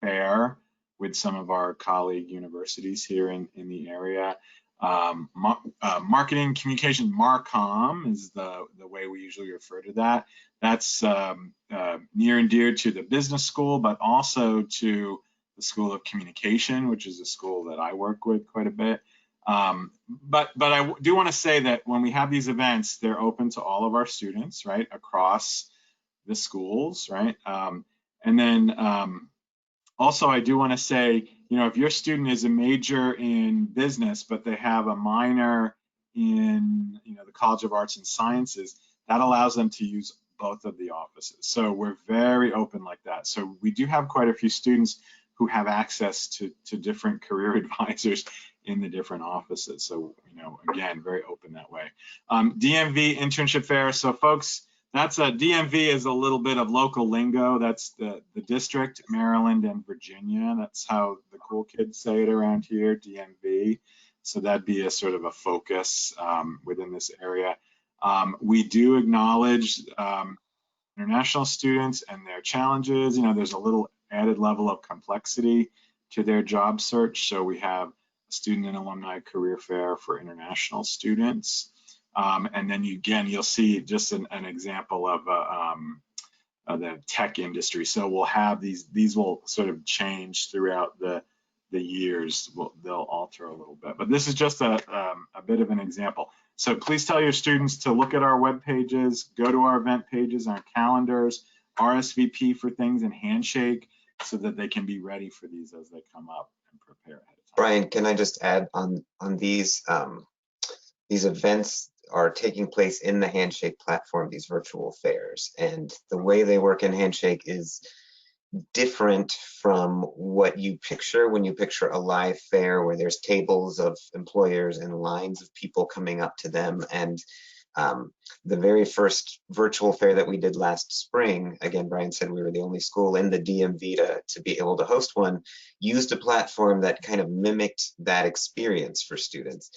fair with some of our colleague universities here in the area. Marketing Communication, Marcom is the way we usually refer to that. That's near and dear to the business school, but also to the School of Communication, which is a school that I work with quite a bit. But I do want to say that when we have these events, they're open to all of our students, right, across the schools, right? And then also, I do want to say, you know, if your student is a major in business, but they have a minor in, you know, the College of Arts and Sciences, that allows them to use both of the offices. So we're very open like that. So we do have quite a few students who have access to different career advisors in the different offices. So, you know, again, very open that way. DMV Internship Fair. So folks, that's a DMV is a little bit of local lingo. That's the district, Maryland and Virginia. That's how the cool kids say it around here, DMV. So that'd be a sort of a focus within this area. We do acknowledge international students and their challenges. You know, there's a little added level of complexity to their job search. So we have a Student and Alumni Career Fair for international students. And then you'll see just an example of the tech industry. So we'll have these will sort of change throughout the years. They'll alter a little bit, but this is just a bit of an example. So please tell your students to look at our web pages, go to our event pages, our calendars, RSVP for things, and Handshake, so that they can be ready for these as they come up and prepare ahead of time. Brian, can I just add on these events are taking place in the Handshake platform, these virtual fairs, and the way they work in Handshake is different from what you picture when you picture a live fair where there's tables of employers and lines of people coming up to them. And the very first virtual fair that we did last spring, again, Brian said we were the only school in the DMV to be able to host one, used a platform that kind of mimicked that experience for students.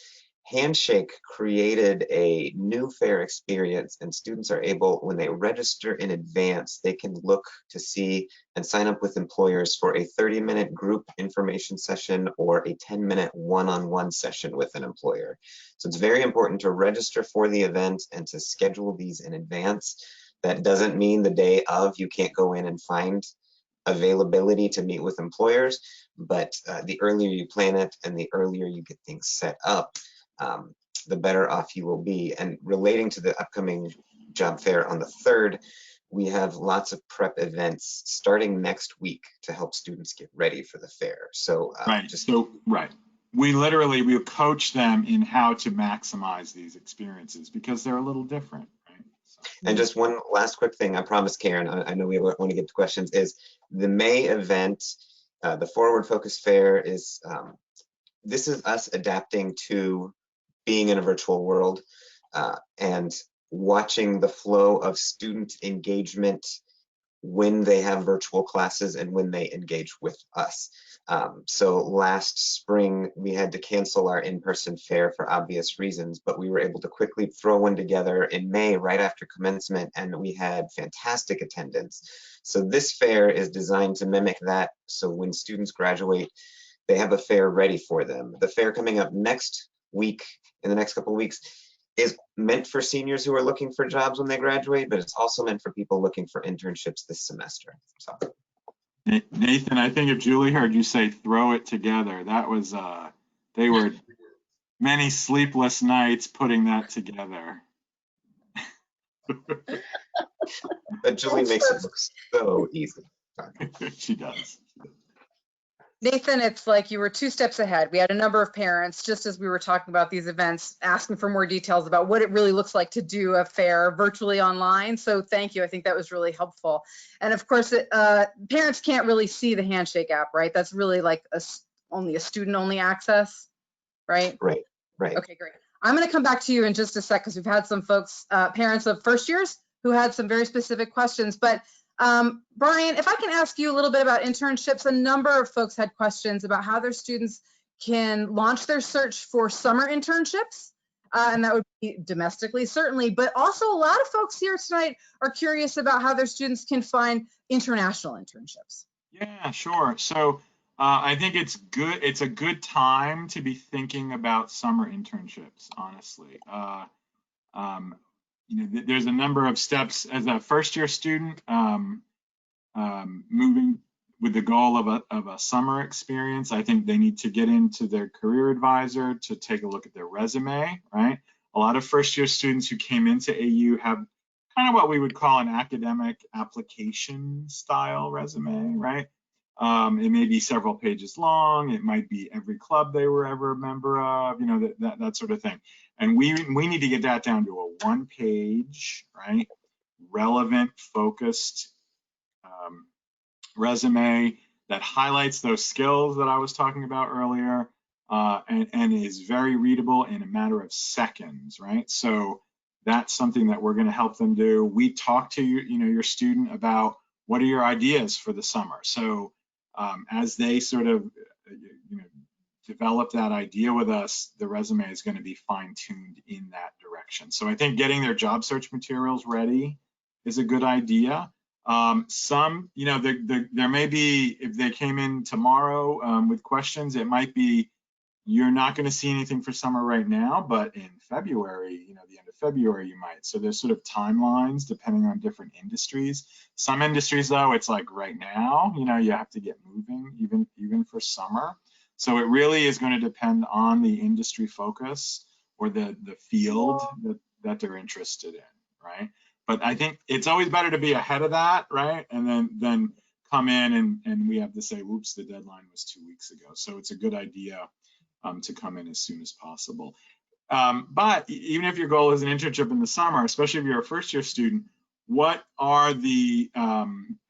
Handshake created a new fair experience, and students are able, when they register in advance, they can look to see and sign up with employers for a 30-minute group information session or a 10-minute one-on-one session with an employer. So it's very important to register for the event and to schedule these in advance. That doesn't mean the day of you can't go in and find availability to meet with employers, but the earlier you plan it and the earlier you get things set up, the better off you will be. And relating to the upcoming job fair on the 3rd, we have lots of prep events starting next week to help students get ready for the fair. So we'll coach them in how to maximize these experiences because they're a little different, right? So. And just one last quick thing, I promise, Karen, I know we want to get to questions, is the May event, the Forward Focus Fair is, this is us adapting to being in a virtual world and watching the flow of student engagement when they have virtual classes and when they engage with us. So last spring, we had to cancel our in-person fair for obvious reasons, but we were able to quickly throw one together in May right after commencement, and we had fantastic attendance. So this fair is designed to mimic that. So when students graduate, they have a fair ready for them. The fair coming up next week, in the next couple of weeks, is meant for seniors who are looking for jobs when they graduate, but it's also meant for people looking for internships this semester. So. Nathan, I think if Julie heard you say throw it together, that was, they were many sleepless nights putting that together. But Julie makes it look so easy. She does. Nathan, it's like you were 2 steps ahead. We had a number of parents, just as we were talking about these events, asking for more details about what it really looks like to do a fair virtually online. So thank you. I think that was really helpful. And of course, parents can't really see the Handshake app, right? That's really like only a student-only access, right? Right. Right. Okay, great. I'm going to come back to you in just a sec because we've had some folks, parents of first years, who had some very specific questions. But Brian, if I can ask you a little bit about internships, a number of folks had questions about how their students can launch their search for summer internships. And that would be domestically, certainly, but also a lot of folks here tonight are curious about how their students can find international internships. Yeah, sure. So I think it's good. It's a good time to be thinking about summer internships, honestly. There's a number of steps as a first year student moving with the goal of a summer experience. I think they need to get into their career advisor to take a look at their resume, right? A lot of first year students who came into AU have kind of what we would call an academic application style resume, right? It may be several pages long. It might be every club they were ever a member of, that sort of thing. And we need to get that down to a one-page, right, relevant, focused resume that highlights those skills that I was talking about earlier, and is very readable in a matter of seconds, right? So that's something that we're going to help them do. We talk to your student about what are your ideas for the summer. So as they sort of develop that idea with us, the resume is going to be fine-tuned in that direction. So I think getting their job search materials ready is a good idea. There may be, if they came in tomorrow with questions, it might be, you're not going to see anything for summer right now, but in February, the end of February, you might. So there's sort of timelines depending on different industries. Some industries, though, it's like right now, you have to get moving even for summer. So it really is going to depend on the industry focus or the field that they're interested in, right? But I think it's always better to be ahead of that, right? And then come in and we have to say, whoops, the deadline was 2 weeks ago. So it's a good idea to come in as soon as possible. But even if your goal is an internship in the summer, especially if you're a first year student, what are the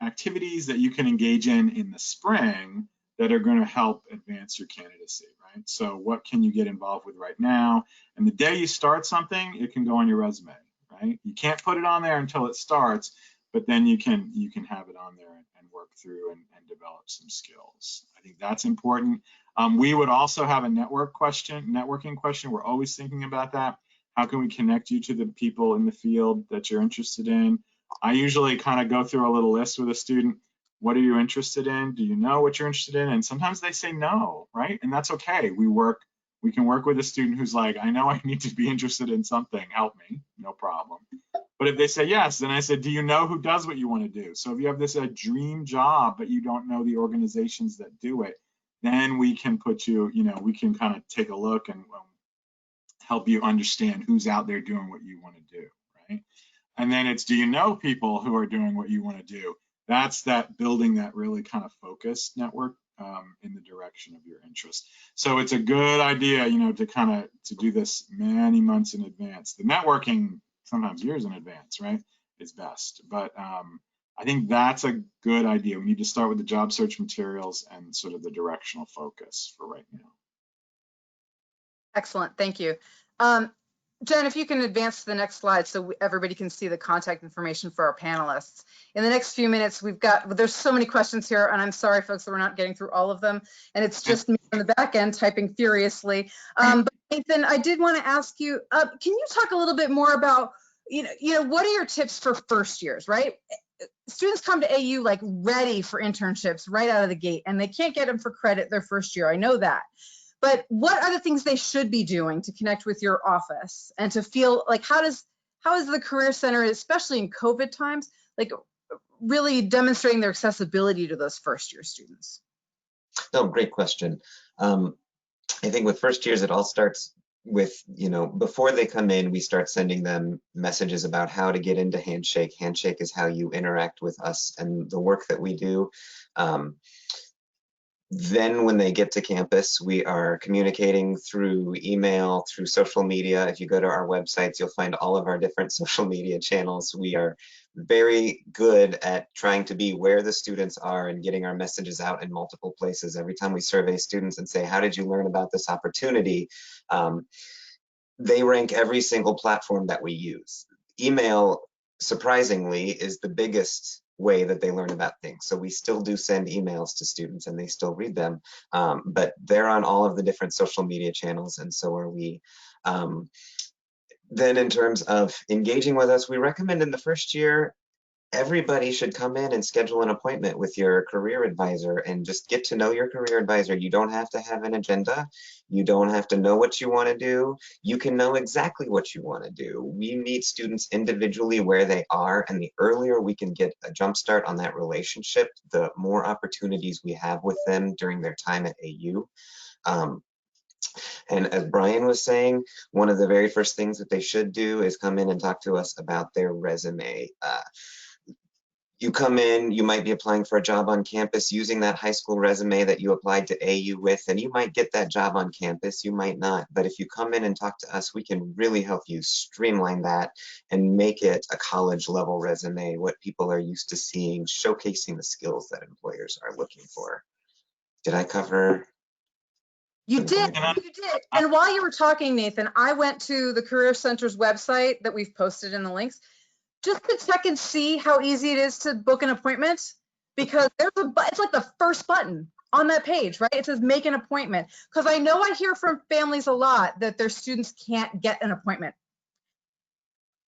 activities that you can engage in the spring that are going to help advance your candidacy, right? So what can you get involved with right now? And the day you start something, it can go on your resume, right? You can't put it on there until it starts, but then you can have it on there and work through and develop some skills. I think that's important. We would also have a networking question. We're always thinking about that. How can we connect you to the people in the field that you're interested in? I usually kind of go through a little list with a student. What are you interested in? Do you know what you're interested in? And sometimes they say no, right? And that's okay. We can work with a student who's like, I know I need to be interested in something. Help me, no problem. But if they say yes, then I said, do you know who does what you want to do? So if you have this dream job, but you don't know the organizations that do it, then we can put you, we can kind of take a look and help you understand who's out there doing what you want to do, right? And then it's, do you know people who are doing what you want to do? That's that building that really kind of focused network in the direction of your interest. So it's a good idea, to do this many months in advance. The networking, sometimes years in advance, right, is best. But I think that's a good idea. We need to start with the job search materials and sort of the directional focus for right now. Excellent, thank you. Jen, if you can advance to the next slide so everybody can see the contact information for our panelists. In the next few minutes, there's so many questions here, and I'm sorry, folks, that we're not getting through all of them, and it's just me on the back end typing furiously. But Nathan, I did want to ask you, can you talk a little bit more about, what are your tips for first years, right? Students come to AU like ready for internships right out of the gate, and they can't get them for credit their first year. I know that. But what are the things they should be doing to connect with your office and to feel like, how is the Career Center, especially in COVID times, like really demonstrating their accessibility to those first year students? Oh, great question. I think with first years, it all starts with, before they come in, we start sending them messages about how to get into Handshake. Handshake is how you interact with us and the work that we do. Then when they get to campus, we are communicating through email, through social media. If you go to our websites, you'll find all of our different social media channels. We are very good at trying to be where the students are and getting our messages out in multiple places. Every time we survey students and say, how did you learn about this opportunity? they rank every single platform that we use. Email, surprisingly, is the biggest way that they learn about things. So we still do send emails to students and they still read them, but they're on all of the different social media channels, and so are we. Then in terms of engaging with us, we recommend in the first year, everybody should come in and schedule an appointment with your career advisor and just get to know your career advisor. You don't have to have an agenda. You don't have to know what you want to do. You can know exactly what you want to do. We meet students individually where they are, and the earlier we can get a jump start on that relationship, the more opportunities we have with them during their time at AU. And as Brian was saying, one of the very first things that they should do is come in and talk to us about their resume. You come in, you might be applying for a job on campus using that high school resume that you applied to AU with, and you might get that job on campus, you might not. But if you come in and talk to us, we can really help you streamline that and make it a college level resume, what people are used to seeing, showcasing the skills that employers are looking for. Did I cover? You did, you did. And while you were talking, Nathan, I went to the Career Center's website that we've posted in the links, just to check and see how easy it is to book an appointment, because it's like the first button on that page, right? It says make an appointment. Because I know I hear from families a lot that their students can't get an appointment.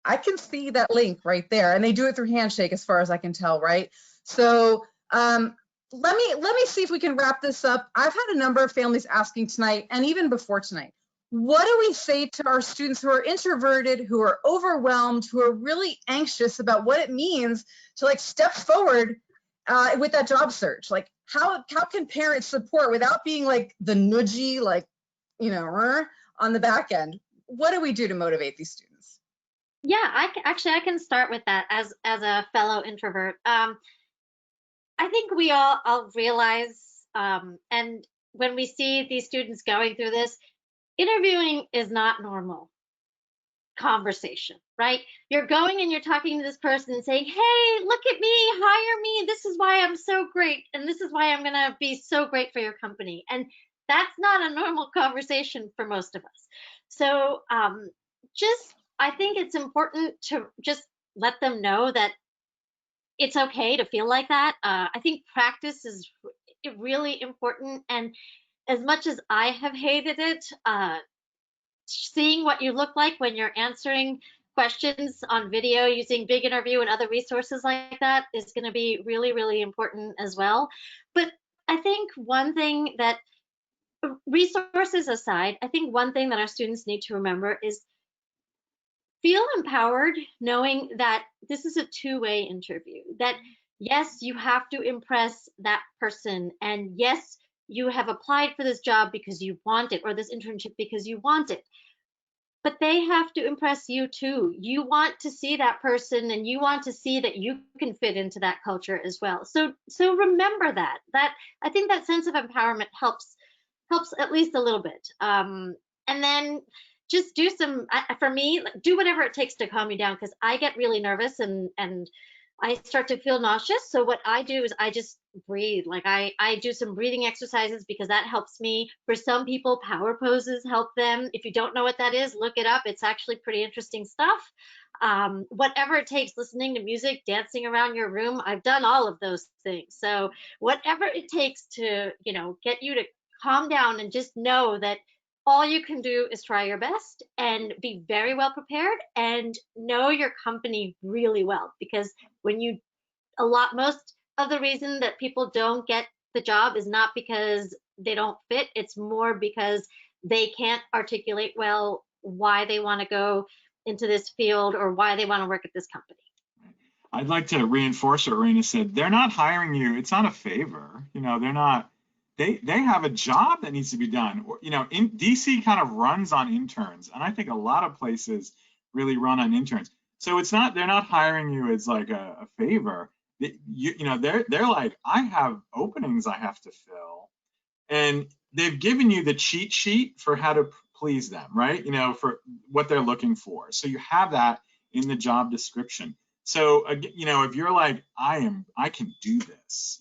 I can see that link right there, and they do it through Handshake as far as I can tell, right? So let me see if we can wrap this up. I've had a number of families asking tonight, and even before tonight, what do we say to our students who are introverted, who are overwhelmed, who are really anxious about what it means to like step forward with that job search? Like how can parents support without being like the nudgy, like, you know, on the back end? What do we do to motivate these students? Yeah, I can start with that as a fellow introvert. I think we all realize, and when we see these students going through this, interviewing is not normal conversation, right? You're going and you're talking to this person and saying, hey, look at me, hire me. This is why I'm so great. And this is why I'm going to be so great for your company. And that's not a normal conversation for most of us. So I think it's important to just let them know that it's okay to feel like that. I think practice is really important. And as much as I have hated it, seeing what you look like when you're answering questions on video using Big Interview and other resources like that is going to be really, really important as well. But I think one thing that, resources aside, I think one thing that our students need to remember is feel empowered knowing that this is a two-way interview, that yes, you have to impress that person, and yes, you have applied for this job because you want it, or this internship because you want it. But they have to impress you too. You want to see that person, and you want to see that you can fit into that culture as well. So remember that I think that sense of empowerment helps at least a little bit. And then just do some, for me, do whatever it takes to calm me down, because I get really nervous and I start to feel nauseous. So what I do is I just breathe. Like I do some breathing exercises because that helps me. For some people, power poses help them. If you don't know what that is, look it up. It's actually pretty interesting stuff. Whatever it takes, listening to music, dancing around your room, I've done all of those things. So whatever it takes to, get you to calm down and just know that all you can do is try your best and be very well prepared and know your company really well, because most of the reason that people don't get the job is not because they don't fit. It's more because they can't articulate well why they want to go into this field or why they want to work at this company. I'd like to reinforce what Raina said. They're not hiring you. It's not a favor. They're not. They have a job that needs to be done. In DC kind of runs on interns, and I think a lot of places really run on interns. So they're not hiring you as like a favor. They're like, I have openings I have to fill, and they've given you the cheat sheet for how to please them, right? For what they're looking for. So you have that in the job description. So if you're like, I can do this,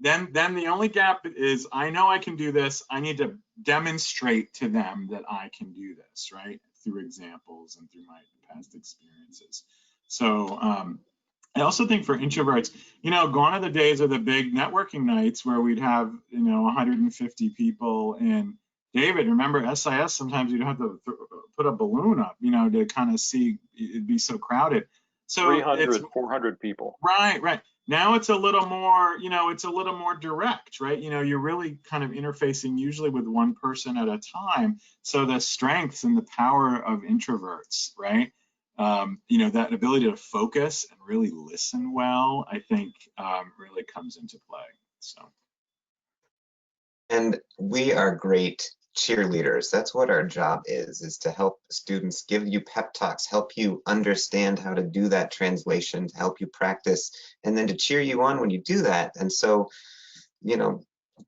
then the only gap is, I know I can do this. I need to demonstrate to them that I can do this, right? Through examples and through my past experiences. So I also think for introverts, gone are the days of the big networking nights where we'd have, 150 people in. David, remember SIS, sometimes you'd have to put a balloon up, to kind of see, it'd be so crowded. So 300, 400 people. Right. Now it's a little more, it's a little more direct, right? You're really kind of interfacing usually with one person at a time. So the strengths and the power of introverts, right? That ability to focus and really listen well, I think really comes into play. So. And we are great cheerleaders. That's what our job is to help students, give you pep talks, help you understand how to do that translation, to help you practice, and then to cheer you on when you do that. And so,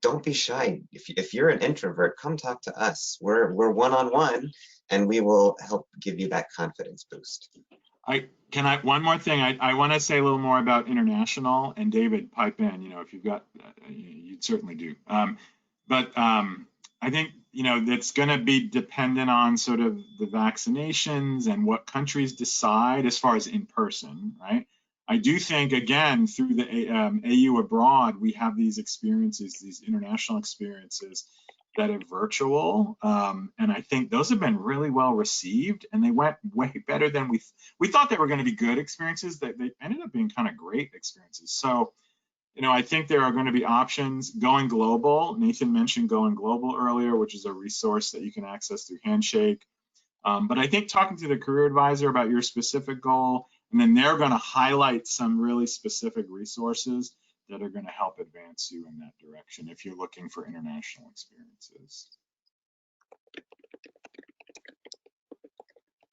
don't be shy. If you're an introvert, come talk to us. We're one-on-one, and we will help give you that confidence boost. One more thing, I want to say a little more about international, and David, pipe in, if you've got, you certainly do. But I think, it's going to be dependent on sort of the vaccinations and what countries decide as far as in person, right? I do think, again, through the AU abroad, we have these experiences, these international experiences that are virtual. And I think those have been really well received, and they went way better than we thought they were going to be good experiences. They ended up being kind of great experiences. So, I think there are going to be options. Going global, Nathan mentioned Going Global earlier, which is a resource that you can access through Handshake. But I think talking to the career advisor about your specific goal, and then they're going to highlight some really specific resources that are going to help advance you in that direction if you're looking for international experiences.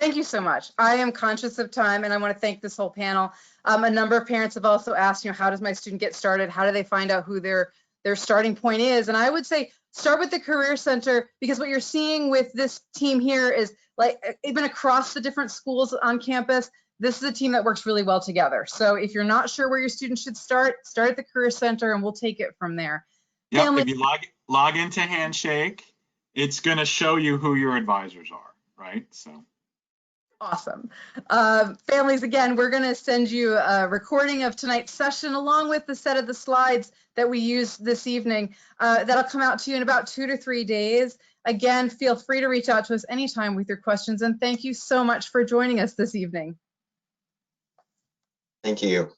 Thank you so much. I am conscious of time, and I want to thank this whole panel. A number of parents have also asked, how does my student get started? How do they find out who their starting point is? And I would say start with the Career Center, because what you're seeing with this team here is, like, even across the different schools on campus, this is a team that works really well together. So if you're not sure where your student should start at the Career Center, and we'll take it from there. Yeah, if you log into Handshake, it's going to show you who your advisors are, right? So. Awesome. Families, again, we're going to send you a recording of tonight's session along with the set of the slides that we used this evening. That'll come out to you in about 2 to 3 days. Again, feel free to reach out to us anytime with your questions, and thank you so much for joining us this evening. Thank you.